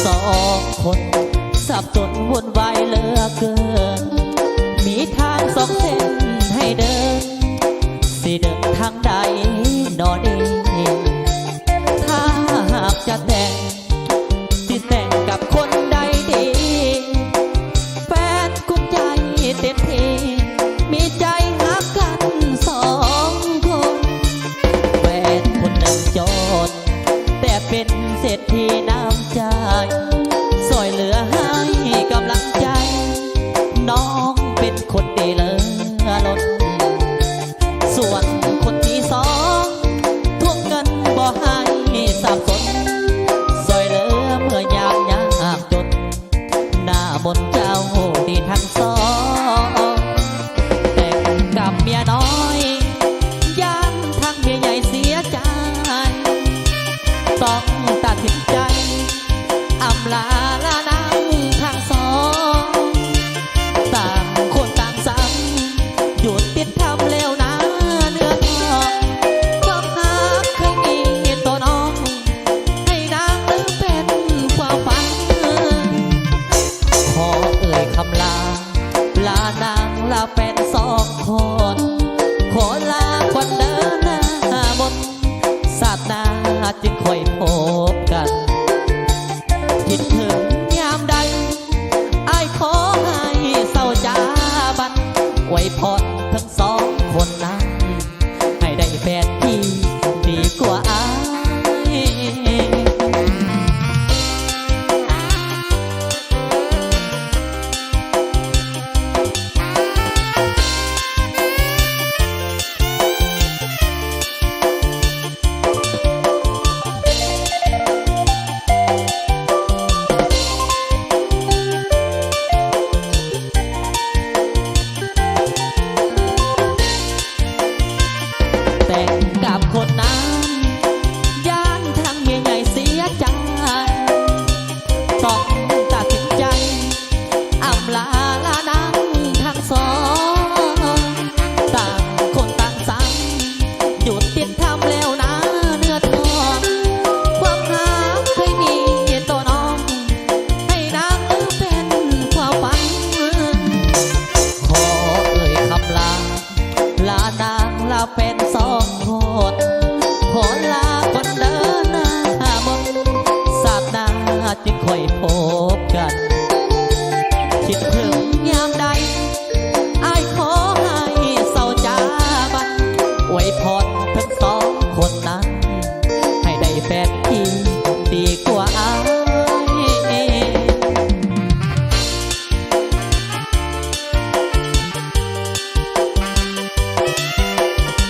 สองคนสับสนวุ่นวายเหลือเกินมีทางสองเส้นให้เดินสิเดินทางใดนอนเองถ้าหากจะแต่งสิแต่งกับคนใดดีแฟนกุญใจเต็มทีมีใจหักกันสองคนแฟนคนหนึ่งจนแต่เป็นเศรษฐีน้ำใจสอยเหลือให้กำลังใจน้องเป็นคนดีเลิศล้นส่วนคนที่สองทวงเงินบ่ให้สับสนสอยเหลือเมื่อยามยากจนหน้ามนเจ้าดีทั้งสองแต่งกับเมียน้อยย่านทั้งเมียใหญ่เสียใจต้องตัดสินใจอำลาละนางทั้งสองต่างคนต่างซ้ำหยุดติดทำแล้วนะเนื้อทองความรักเคยมีตัวน้องให้นางลืมเป็นความฝันขอเอ่ยคำลาลานางลาแฟนสองคนขอลาคนเดินหน้ามนศาสนาจึงค่อยพบกันคิดถึงยามใดอ้ายขอให้เศร้าจาบันอวยพรทั้งสองคนนั้นให้ได้แฟนที่ดีกว่าอ้ายแต่งกับคนนั้นย่านทั้งเมียใหญ่เสียใจต้องตัดสินใจอำลาลานางทั้งสองต่างคนต่างซ้ำหยุดติดทำแล้วนะเนื้อทองความรักเคยมีตัวน้องให้นางลืมเป็นความฝันขอเอ่ยคำลาลานางลาเป็นสองคนขอลาคนเดินหน้ามนศาสนาจึงค่อยพบกันคิดถึงยามใดอ้ายขอให้เศร้าจาบันอวยพรทั้งสองคนนั้นให้ได้แฟนที่ดีกว่า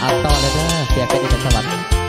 อ้ายต่อเลยเด้อเสียเป็นสวัสดิ์